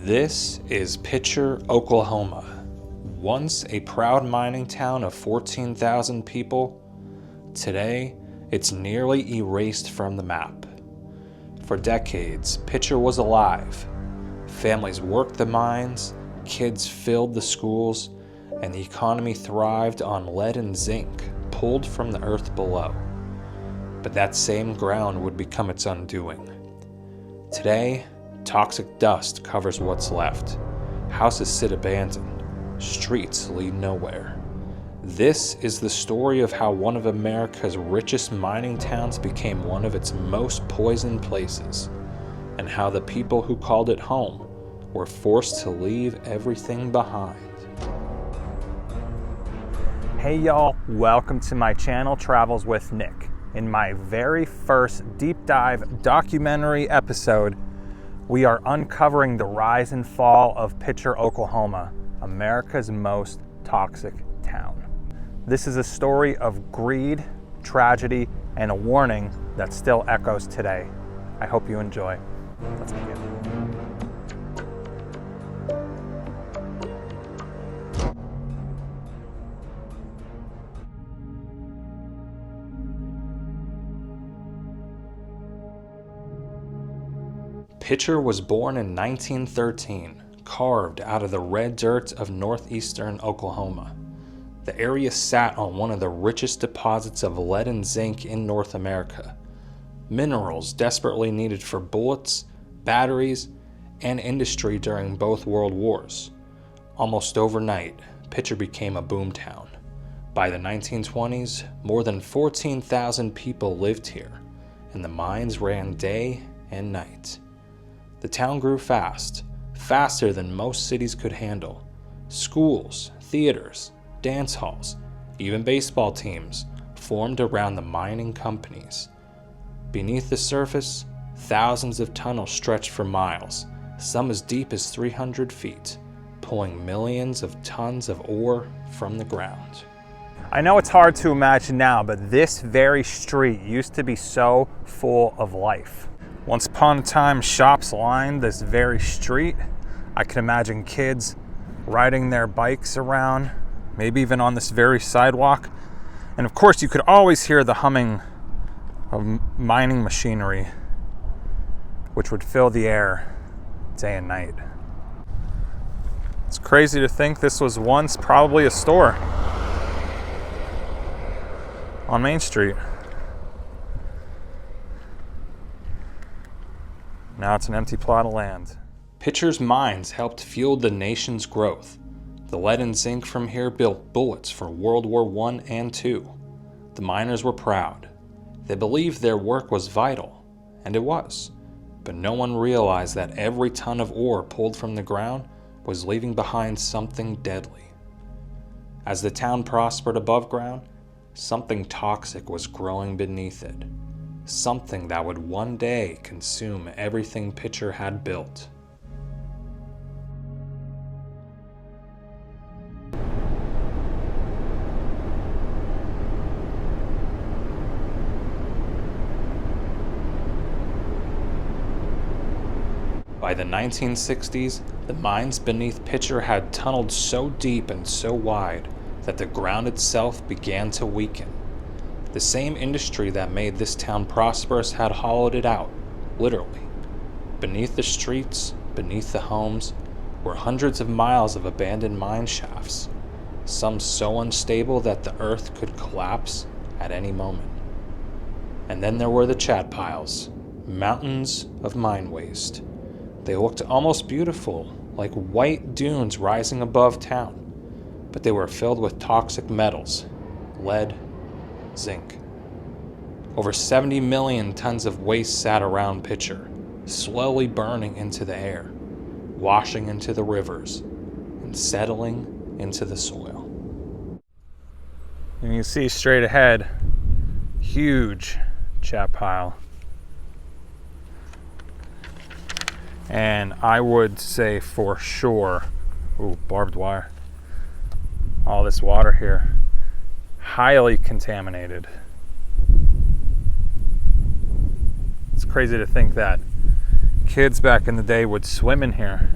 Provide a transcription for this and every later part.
This is Picher, Oklahoma. Once a proud mining town of 14,000 people, today it's nearly erased from the map. For decades, Picher was alive. Families worked the mines, kids filled the schools, and the economy thrived on lead and zinc pulled from the earth below. But that same ground would become its undoing. Today, toxic dust covers what's left. Houses sit abandoned. Streets lead nowhere. This is the story of how one of America's richest mining towns became one of its most poisoned places, and how the people who called it home were forced to leave everything behind. Hey y'all, welcome to my channel, Travels with Nick. In my very first deep dive documentary episode, we are uncovering the rise and fall of Picher, Oklahoma, America's most toxic town. This is a story of greed, tragedy, and a warning that still echoes today. I hope you enjoy. Let's begin. Picher was born in 1913, carved out of the red dirt of northeastern Oklahoma. The area sat on one of the richest deposits of lead and zinc in North America, minerals desperately needed for bullets, batteries, and industry during both world wars. Almost overnight, Picher became a boomtown. By the 1920s, more than 14,000 people lived here, and the mines ran day and night. The town grew fast, faster than most cities could handle. Schools, theaters, dance halls, even baseball teams formed around the mining companies. Beneath the surface, thousands of tunnels stretched for miles, some as deep as 300 feet, pulling millions of tons of ore from the ground. I know it's hard to imagine now, but this very street used to be so full of life. Once upon a time, shops lined this very street. I can imagine kids riding their bikes around, maybe even on this very sidewalk. And of course, you could always hear the humming of mining machinery, which would fill the air day and night. It's crazy to think this was once probably a store on Main Street. Now it's an empty plot of land. Picher's mines helped fuel the nation's growth. The lead and zinc from here built bullets for World War I and II. The miners were proud. They believed their work was vital, and it was. But no one realized that every ton of ore pulled from the ground was leaving behind something deadly. As the town prospered above ground, something toxic was growing beneath it. Something that would one day consume everything Picher had built. By the 1960s, the mines beneath Picher had tunneled so deep and so wide that the ground itself began to weaken. The same industry that made this town prosperous had hollowed it out, literally. Beneath the streets, beneath the homes, were hundreds of miles of abandoned mine shafts, some so unstable that the earth could collapse at any moment. And then there were the chat piles, mountains of mine waste. They looked almost beautiful, like white dunes rising above town, but they were filled with toxic metals, lead, zinc. Over 70 million tons of waste sat around Picher, slowly burning into the air, washing into the rivers, and settling into the soil. And you can see straight ahead, huge chat pile. And I would say for sure, barbed wire. All this water here, highly contaminated. It's crazy to think that kids back in the day would swim in here.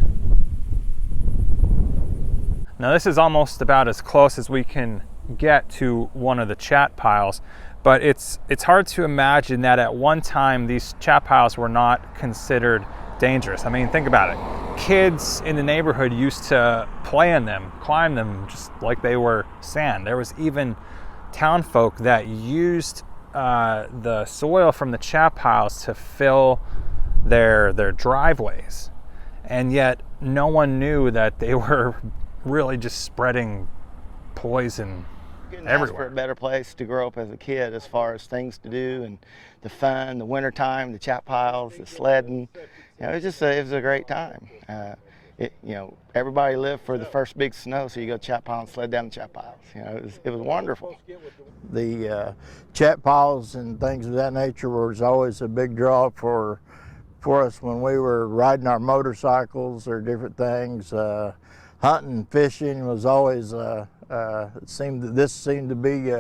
Now this is almost about as close as we can get to one of the chat piles, but it's hard to imagine that at one time these chat piles were not considered dangerous. I mean, think about it. Kids in the neighborhood used to play in them, climb them just like they were sand. There was even town folk that used the soil from the chat piles to fill their driveways, and yet no one knew that they were really just spreading poison Couldn't everywhere. ask for a better place to grow up as a kid, as far as things to do and the fun, the wintertime, the chat piles, the sledding. You know, it was a great time. Everybody lived for the first big snow, so you go chat pile and sled down the chat piles. You know, it was wonderful. The chat piles and things of that nature was always a big draw for us when we were riding our motorcycles or different things. Hunting, fishing was always this seemed to be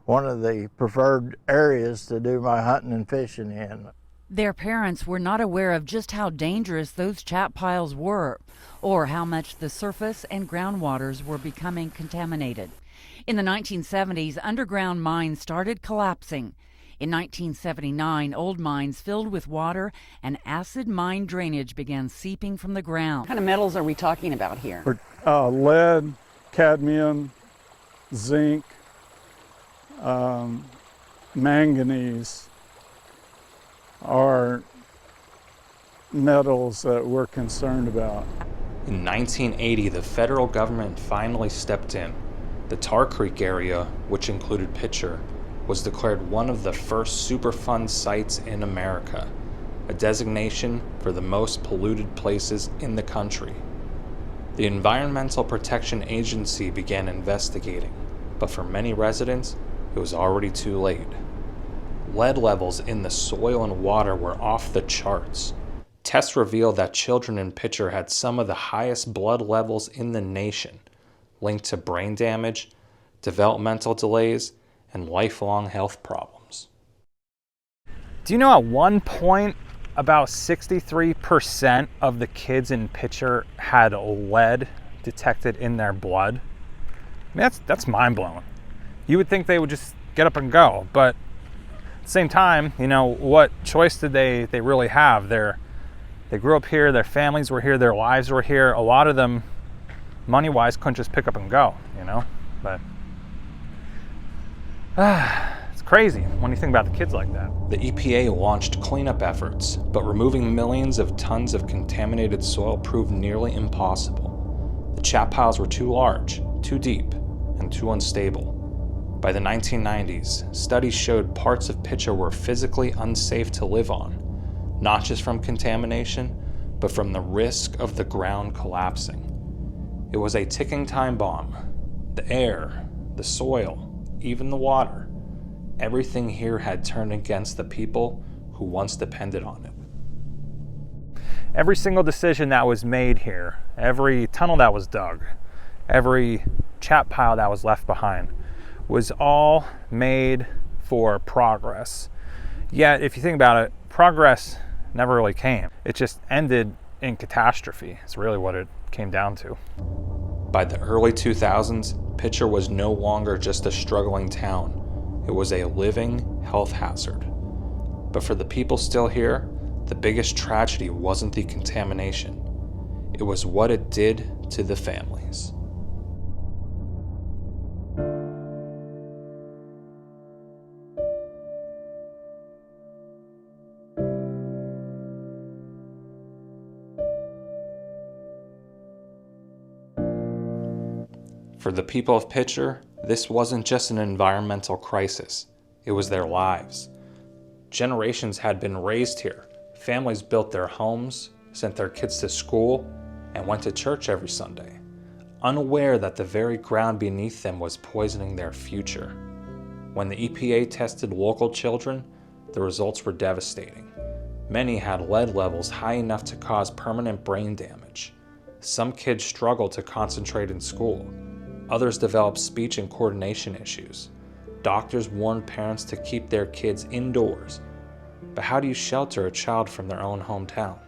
one of the preferred areas to do my hunting and fishing in. Their parents were not aware of just how dangerous those chat piles were, or how much the surface and groundwaters were becoming contaminated. In the 1970s, underground mines started collapsing. In 1979, old mines filled with water and acid mine drainage began seeping from the ground. What kind of metals are we talking about here? Lead, cadmium, zinc, manganese are metals that we're concerned about. In 1980, the federal government finally stepped in. The Tar Creek area, which included Picher, was declared one of the first Superfund sites in America, a designation for the most polluted places in the country. The Environmental Protection Agency began investigating, but for many residents, it was already too late. Lead levels in the soil and water were off the charts. Tests revealed that children in Picher had some of the highest blood levels in the nation, linked to brain damage, developmental delays, and lifelong health problems. Do you know at one point about 63% of the kids in Picher had lead detected in their blood? I mean, that's mind-blowing. You would think they would just get up and go, but at the same time, you know, what choice did they really have? They grew up here, their families were here, their lives were here. A lot of them, money-wise, couldn't just pick up and go, you know? But it's crazy when you think about the kids like that. The EPA launched cleanup efforts, but removing millions of tons of contaminated soil proved nearly impossible. The chat piles were too large, too deep, and too unstable. By the 1990s, studies showed parts of Picher were physically unsafe to live on, not just from contamination, but from the risk of the ground collapsing. It was a ticking time bomb. The air, the soil, even the water, everything here had turned against the people who once depended on it. Every single decision that was made here, every tunnel that was dug, every chat pile that was left behind, was all made for progress. Yet, if you think about it, progress never really came. It just ended in catastrophe. It's really what it came down to. By the early 2000s, Picher was no longer just a struggling town. It was a living health hazard. But for the people still here, the biggest tragedy wasn't the contamination. It was what it did to the families. For the people of Picher, this wasn't just an environmental crisis. It was their lives. Generations had been raised here. Families built their homes, sent their kids to school, and went to church every Sunday, unaware that the very ground beneath them was poisoning their future. When the EPA tested local children, the results were devastating. Many had lead levels high enough to cause permanent brain damage. Some kids struggled to concentrate in school. Others developed speech and coordination issues. Doctors warned parents to keep their kids indoors. But how do you shelter a child from their own hometown?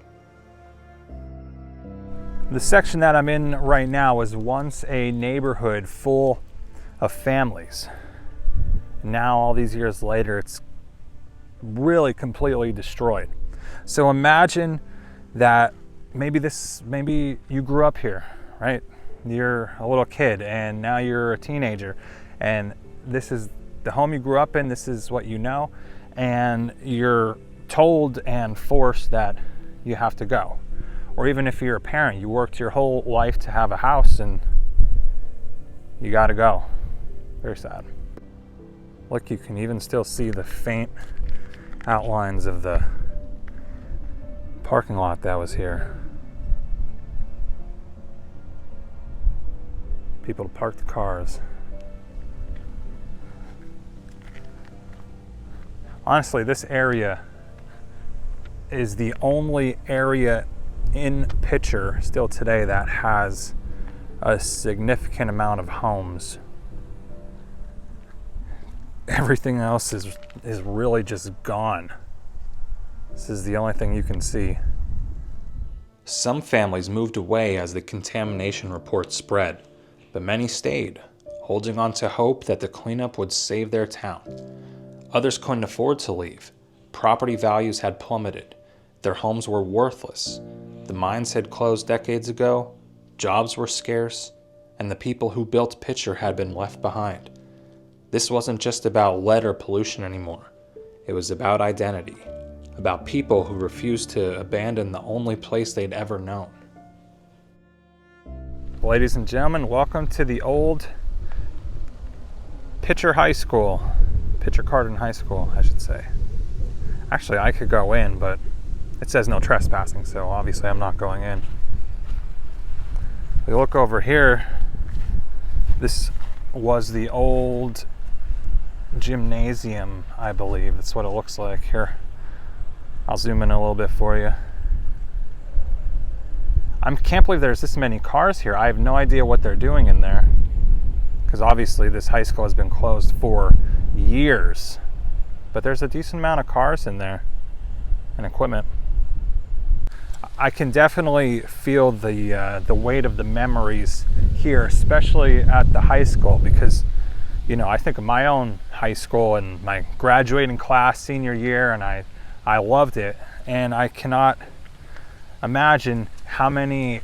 The section that I'm in right now was once a neighborhood full of families. Now, all these years later, it's really completely destroyed. So imagine that maybe you grew up here, right? You're a little kid and now you're a teenager, and this is the home you grew up in, this is what you know, and you're told and forced that you have to go. Or even if you're a parent, you worked your whole life to have a house and you gotta go. Very sad. Look, you can even still see the faint outlines of the parking lot that was here. People to park the cars. Honestly, this area is the only area in Picher still today that has a significant amount of homes. Everything else is really just gone. This is the only thing you can see. Some families moved away as the contamination report spread, but many stayed, holding on to hope that the cleanup would save their town. Others couldn't afford to leave. Property values had plummeted. Their homes were worthless. The mines had closed decades ago, jobs were scarce, and the people who built Picher had been left behind. This wasn't just about lead or pollution anymore. It was about identity, about people who refused to abandon the only place they'd ever known. Ladies and gentlemen, welcome to the old Picher High School. Picher Carden High School, I should say. Actually, I could go in, but it says no trespassing, so obviously I'm not going in. We look over here. This was the old gymnasium, I believe. That's what it looks like. Here, I'll zoom in a little bit for you. I can't believe there's this many cars here. I have no idea what they're doing in there, because obviously this high school has been closed for years. But there's a decent amount of cars in there and equipment. I can definitely feel the weight of the memories here, especially at the high school, because I think of my own high school and my graduating class senior year, and I loved it, and I cannot imagine how many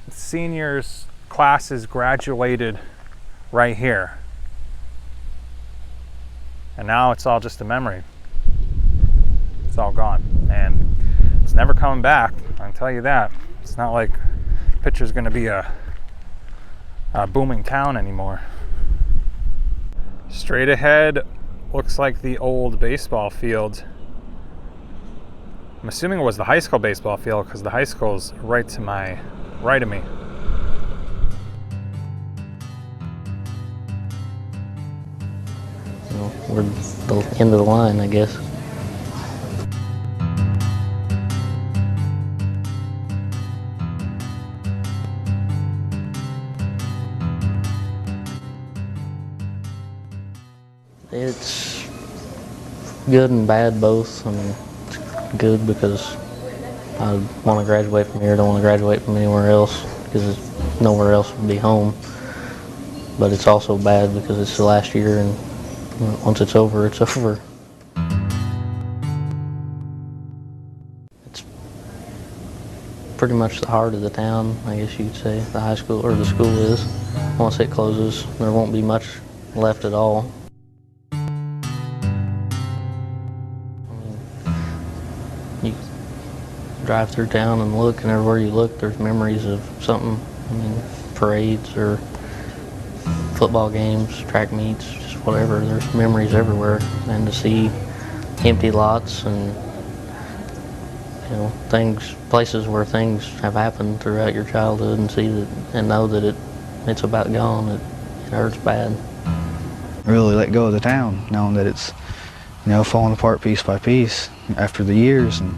seniors classes graduated right here. And now it's all just a memory. It's all gone, and it's never coming back, I can tell you that. It's not like Picher's gonna be a booming town anymore. Straight ahead looks like the old baseball field. I'm assuming it was the high school baseball field, because the high school's right to my right of me. Well, we're the end of the line, I guess. It's good and bad both. I mean, it's good because I want to graduate from here, don't want to graduate from anywhere else, because nowhere else would be home. But it's also bad because it's the last year, and once it's over, it's over. It's pretty much the heart of the town, I guess you'd say, the high school, or the school is. Once it closes, there won't be much left at all. You drive through town and look, and everywhere you look, there's memories of something. I mean, parades or football games, track meets, just whatever. There's memories everywhere, and to see empty lots and places where things have happened throughout your childhood, and see that and know that it's about gone, it hurts bad. Really let go of the town, knowing that it's falling apart piece by piece after the years. And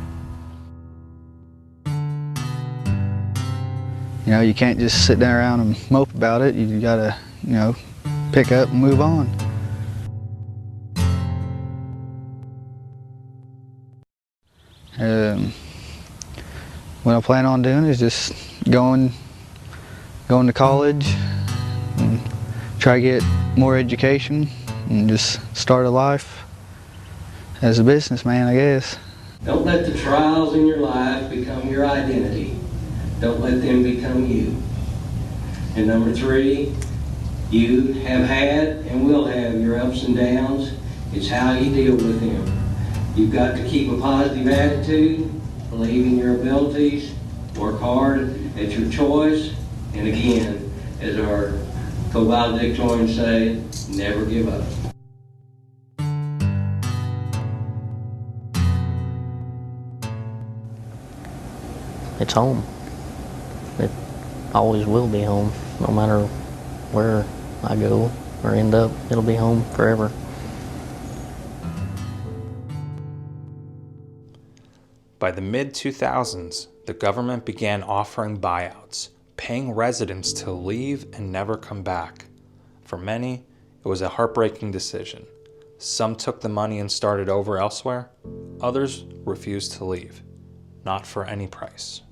you can't just sit down around and mope about it. You gotta pick up and move on. What I plan on doing is just going going to college and try to get more education and just start a life as a businessman, I guess. Don't let the trials in your life become your identity. Don't let them become you. And number 3, you have had and will have your ups and downs. It's how you deal with them. You've got to keep a positive attitude, believe in your abilities, work hard at your choice, and again, as our co-valedictorians say, never give up. It's home. It always will be home. No matter where I go or end up, it'll be home forever. By the mid-2000s, the government began offering buyouts, paying residents to leave and never come back. For many, it was a heartbreaking decision. Some took the money and started over elsewhere. Others refused to leave, not for any price.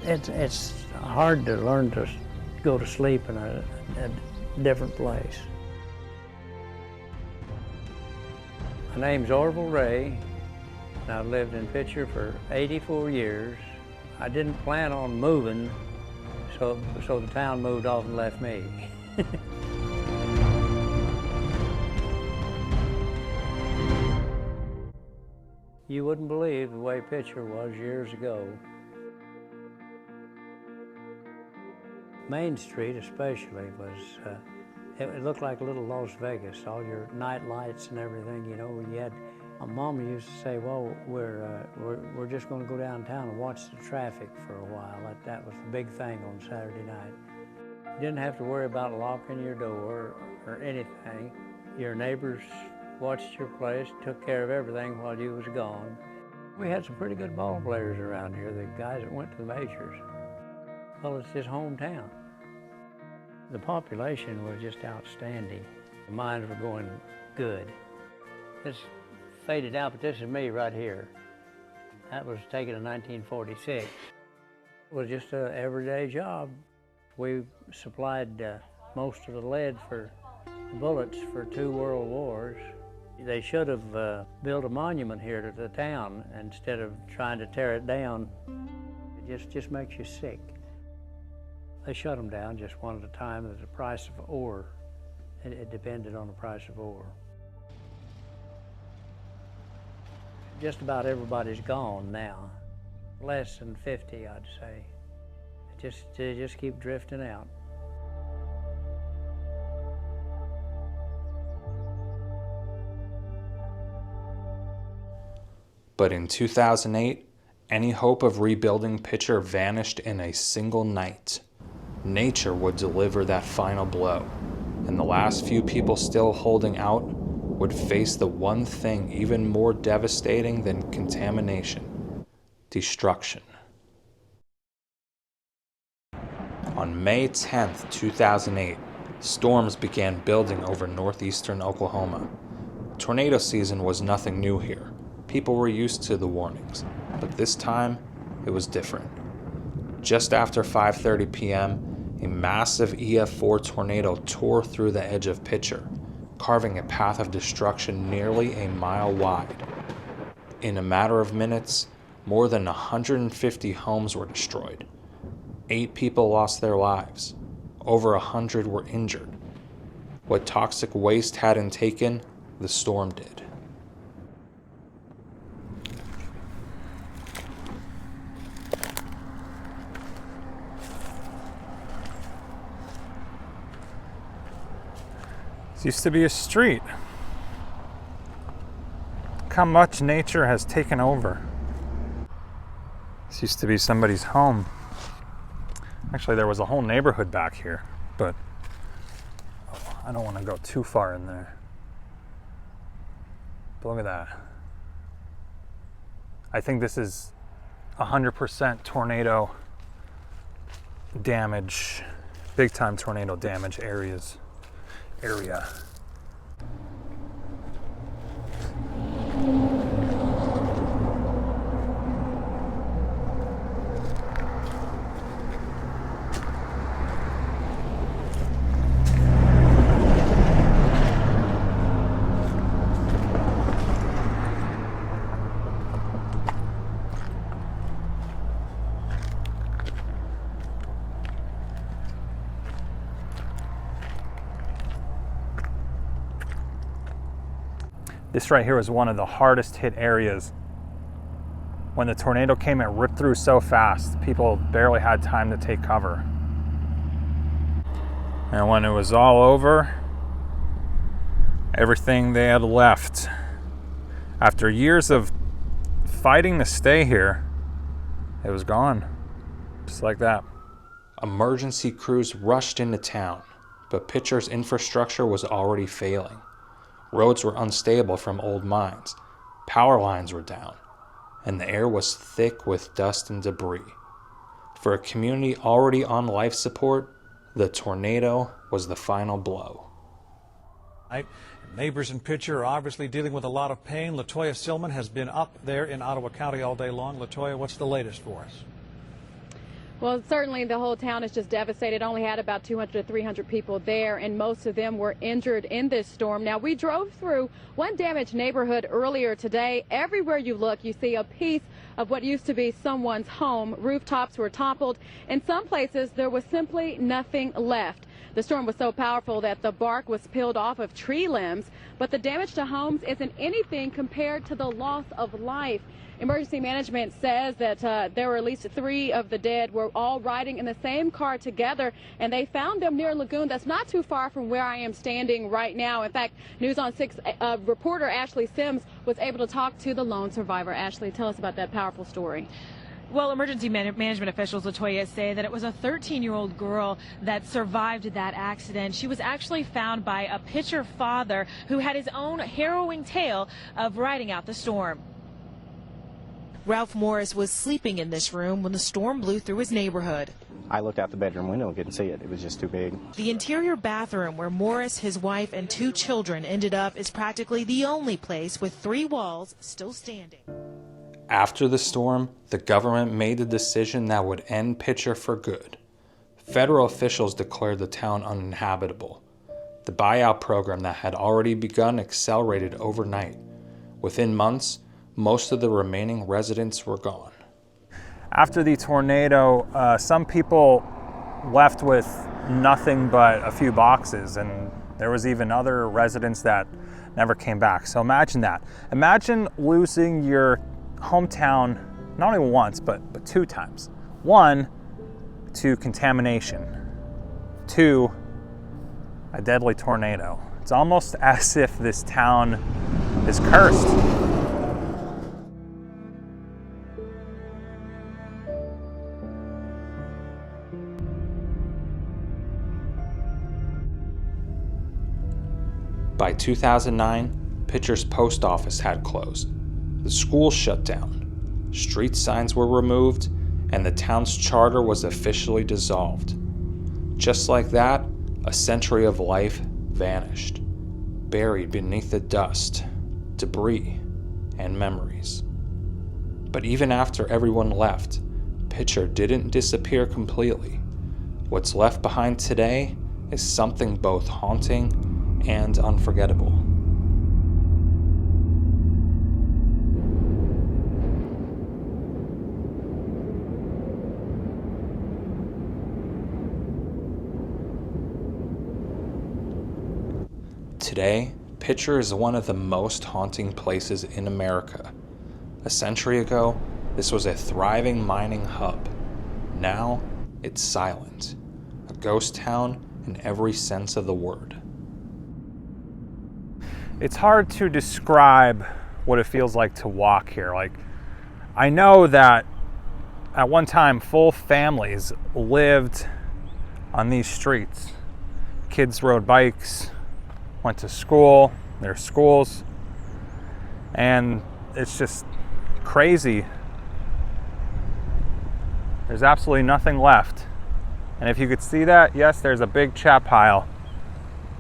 It's hard to learn to go to sleep in a different place. My name's Orville Ray, and I've lived in Picher for 84 years. I didn't plan on moving, so the town moved off and left me. You wouldn't believe the way Picher was years ago. Main Street especially was, it looked like a little Las Vegas, all your night lights and everything, you know. You had, my mama used to say, well, we're just gonna go downtown and watch the traffic for a while. That was the big thing on Saturday night. You didn't have to worry about locking your door or anything. Your neighbors watched your place, took care of everything while you was gone. We had some pretty good ball players around here, the guys that went to the majors. Well, it's his hometown. The population was just outstanding. The mines were going good. This faded out, but this is me right here. That was taken in 1946. It was just an everyday job. We supplied most of the lead for bullets for 2 world wars. They should have built a monument here to the town instead of trying to tear it down. It just makes you sick. They shut them down just one at a time. There's the price of ore. It depended on the price of ore. Just about everybody's gone now. Less than 50, I'd say. They just keep drifting out. But in 2008, any hope of rebuilding Picher vanished in a single night. Nature would deliver that final blow, and the last few people still holding out would face the one thing even more devastating than contamination: destruction. On May 10, 2008, storms began building over northeastern Oklahoma. Tornado season was nothing new here. People were used to the warnings, but this time it was different. Just after 5:30 p.m., a massive EF4 tornado tore through the edge of Picher, carving a path of destruction nearly a mile wide. In a matter of minutes, more than 150 homes were destroyed. 8 people lost their lives. Over 100 were injured. What toxic waste hadn't taken, the storm did. This used to be a street. Look how much nature has taken over. This used to be somebody's home. Actually, there was a whole neighborhood back here, but I don't want to go too far in there. But look at that. I think this is 100% tornado damage, big time tornado damage area. This right here was one of the hardest hit areas. When the tornado came, it ripped through so fast, people barely had time to take cover. And when it was all over, everything they had left, after years of fighting to stay here, it was gone, just like that. Emergency crews rushed into town, but Picher's infrastructure was already failing. Roads were unstable from old mines, power lines were down, and the air was thick with dust and debris. For a community already on life support, the tornado was the final blow. Neighbors in Picher are obviously dealing with a lot of pain. Latoya Silman has been up there in Ottawa County all day long. Latoya, what's the latest for us? Well, certainly the whole town is just devastated. Only had about 200 to 300 people there, and most of them were injured in this storm. Now, we drove through one damaged neighborhood earlier today. Everywhere you look, you see a piece of what used to be someone's home. Rooftops were toppled. In some places, there was simply nothing left. The storm was so powerful that the bark was peeled off of tree limbs, but the damage to homes isn't anything compared to the loss of life. Emergency management says that there were at least 3 of the dead were all riding in the same car together, and they found them near a lagoon that's not too far from where I am standing right now. In fact, News on 6 reporter Ashley Sims was able to talk to the lone survivor. Ashley, tell us about that powerful story. Well, emergency management officials, Latoya, say that it was a 13-year-old girl that survived that accident. She was actually found by a Picher father who had his own harrowing tale of riding out the storm. Ralph Morris was sleeping in this room when the storm blew through his neighborhood. I looked out the bedroom window and couldn't see it. It was just too big. The interior bathroom where Morris, his wife, and 2 children ended up is practically the only place with 3 walls still standing. After the storm, the government made the decision that would end Picher for good. Federal officials declared the town uninhabitable. The buyout program that had already begun accelerated overnight. Within months, most of the remaining residents were gone. After the tornado, some people left with nothing but a few boxes, and there was even other residents that never came back. So imagine that. Imagine losing your hometown not only once, but 2 times. 1, to contamination. 2, a deadly tornado. It's almost as if this town is cursed. By 2009, Picher's post office had closed. The school shut down. Street signs were removed, and the town's charter was officially dissolved. Just like that, a century of life vanished, buried beneath the dust, debris, and memories. But even after everyone left, Picher didn't disappear completely. What's left behind today is something both haunting and unforgettable. Today, Picher is one of the most haunting places in America. A century ago, this was a thriving mining hub. Now, it's silent, a ghost town in every sense of the word. It's hard to describe what it feels like to walk here. I know that at one time full families lived on these streets. Kids rode bikes, went to school, their schools, and it's just crazy. There's absolutely nothing left. And if you could see that, yes, there's a big chat pile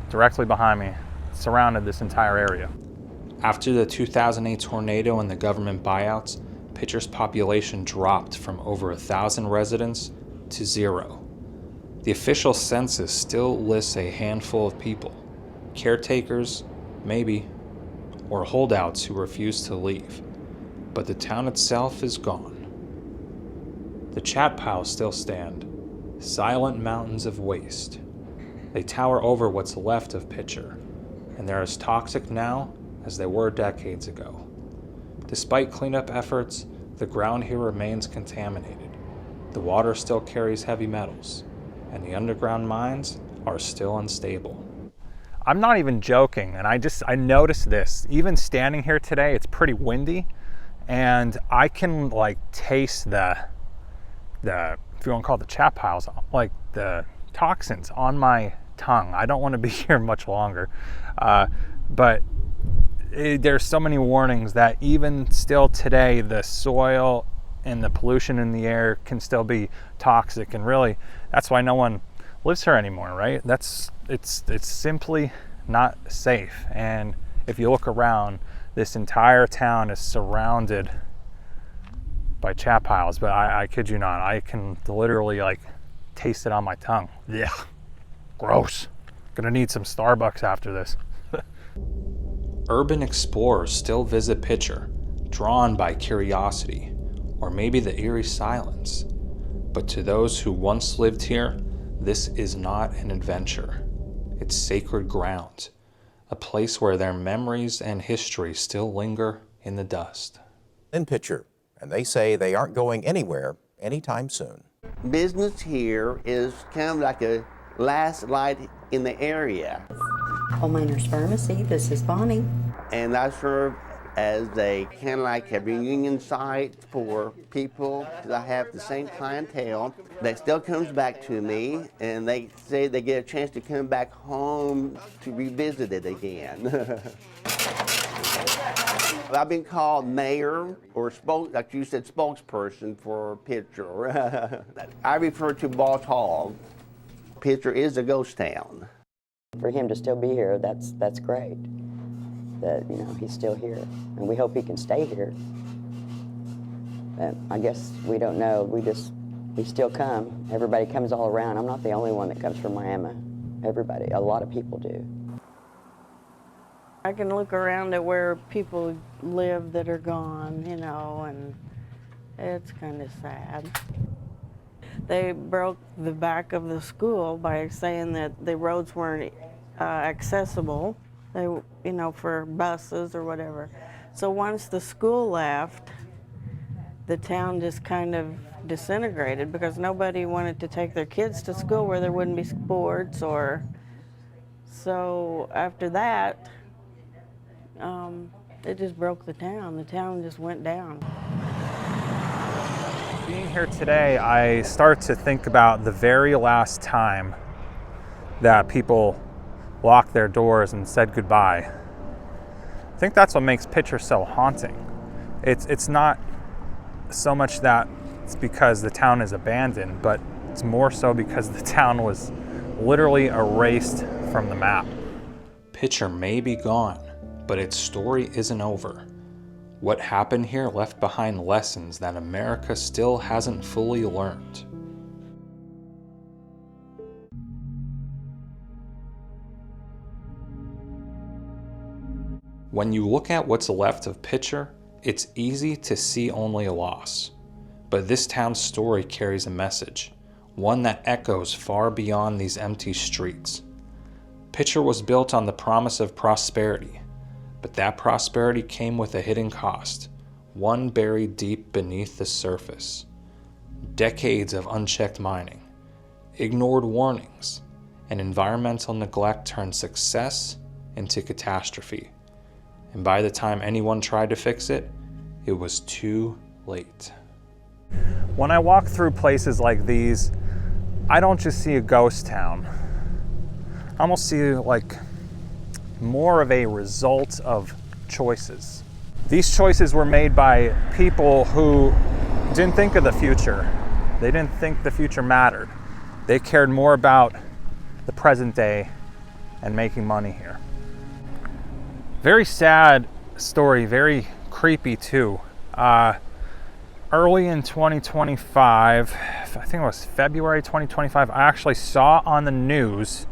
directly behind me. Surrounded this entire area. After the 2008 tornado and the government buyouts, Picher's population dropped from over 1,000 residents to 0. The official census still lists a handful of people, caretakers, maybe, or holdouts who refuse to leave, but the town itself is gone. The chat piles still stand, silent mountains of waste. They tower over what's left of Picher, and they're as toxic now as they were decades ago. Despite cleanup efforts, the ground here remains contaminated. The water still carries heavy metals, and the underground mines are still unstable. I'm not even joking, and I noticed this. Even standing here today, it's pretty windy, and I can like taste the if you want to call it the chat piles, like the toxins on my tongue. I don't want to be here much longer, but there's so many warnings that even still today, the soil and the pollution in the air can still be toxic, and really, that's why no one lives here anymore, right? It's simply not safe. And if you look around, this entire town is surrounded by chat piles, but I kid you not, I can literally like taste it on my tongue. Yeah, gross. Gonna need some Starbucks after this. Urban explorers still visit Picher, drawn by curiosity, or maybe the eerie silence. But to those who once lived here, this is not an adventure. It's sacred ground, a place where their memories and history still linger in the dust. In Picher, and they say they aren't going anywhere anytime soon. Business here is kind of like a last light in the area. Coal Miners Pharmacy, this is Bonnie. And I serve as a kind of like a reunion site for people that have the same clientele that still comes back to me, and they say they get a chance to come back home to revisit it again. I've been called mayor or like you said, spokesperson for Picher. I refer to Boss Hall. Picher is a ghost town. For him to still be here, that's great. That, you know, he's still here, and we hope he can stay here. But I guess we don't know. We still come. Everybody comes all around. I'm not the only one that comes from Miami. Everybody, a lot of people do. I can look around at where people live that are gone, you know, and it's kind of sad. They broke the back of the school by saying that the roads weren't accessible, you know, for buses or whatever. So once the school left, the town just kind of disintegrated because nobody wanted to take their kids to school where there wouldn't be sports or. So after that, it just broke the town. The town just went down. Being here today, I start to think about the very last time that people locked their doors and said goodbye. I think that's what makes Picher so haunting. It's not so much that it's because the town is abandoned, but it's more so because the town was literally erased from the map. Picher may be gone, but its story isn't over. What happened here left behind lessons that America still hasn't fully learned. When you look at what's left of Picher, it's easy to see only a loss. But this town's story carries a message, one that echoes far beyond these empty streets. Picher was built on the promise of prosperity, but that prosperity came with a hidden cost, one buried deep beneath the surface. Decades of unchecked mining, ignored warnings, and environmental neglect turned success into catastrophe. And by the time anyone tried to fix it, it was too late. When I walk through places like these, I don't just see a ghost town. I almost see like more of a result of choices. These choices were made by people who didn't think of the future. They didn't think the future mattered. They cared more about the present day and making money here. Very sad story, very creepy too. Early in 2025, I think it was February 2025, I actually saw on the news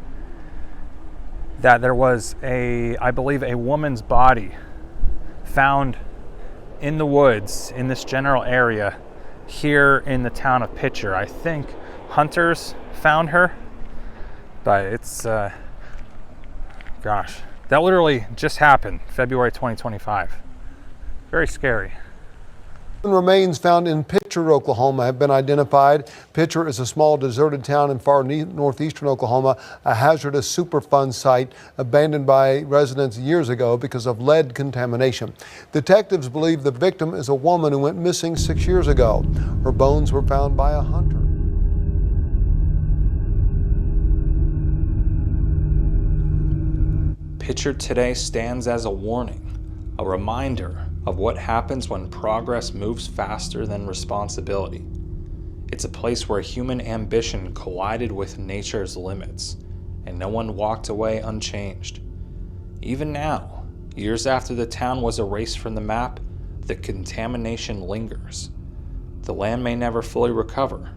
that there was I believe a woman's body found in the woods in this general area here in the town of Picher. I think hunters found her, but it's, gosh, That literally just happened, February 2025. Very scary. Remains found in Picher, Oklahoma have been identified. Picher is a small deserted town in far northeastern Oklahoma, a hazardous Superfund site abandoned by residents years ago because of lead contamination. Detectives believe the victim is a woman who went missing 6 years ago. Her bones were found by a hunter. Picher today stands as a warning, a reminder of what happens when progress moves faster than responsibility. It's a place where human ambition collided with nature's limits, and no one walked away unchanged. Even now, years after the town was erased from the map, the contamination lingers. The land may never fully recover,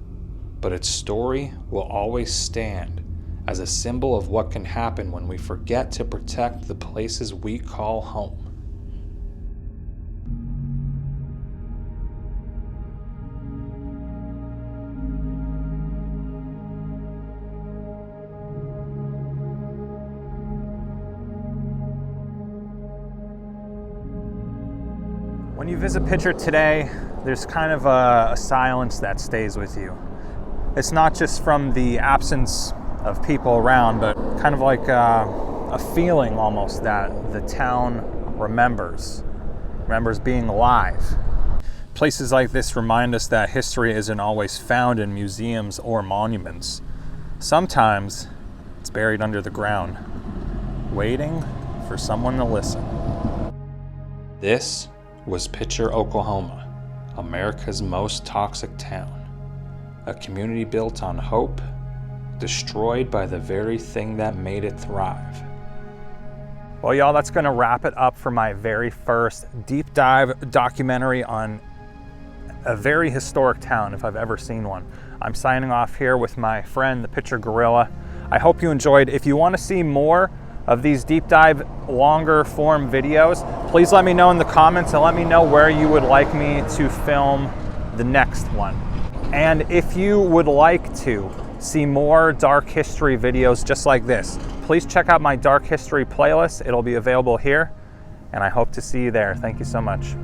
but its story will always stand as a symbol of what can happen when we forget to protect the places we call home. When you visit Picher today, there's kind of a silence that stays with you. It's not just from the absence of people around, but kind of like a feeling almost that the town remembers being alive. Places like this remind us that history isn't always found in museums or monuments. Sometimes it's buried under the ground, waiting for someone to listen. This was Picher, Oklahoma, America's most toxic town. A community built on hope, destroyed by the very thing that made it thrive. Well, y'all, that's gonna wrap it up for my very first deep dive documentary on a very historic town, if I've ever seen one. I'm signing off here with my friend, the Picher Gorilla. I hope you enjoyed. If you wanna see more of these deep dive, longer form videos, please let me know in the comments and let me know where you would like me to film the next one. And if you would like to see more dark history videos just like this, please check out my dark history playlist. It'll be available here, and I hope to see you there. Thank you so much.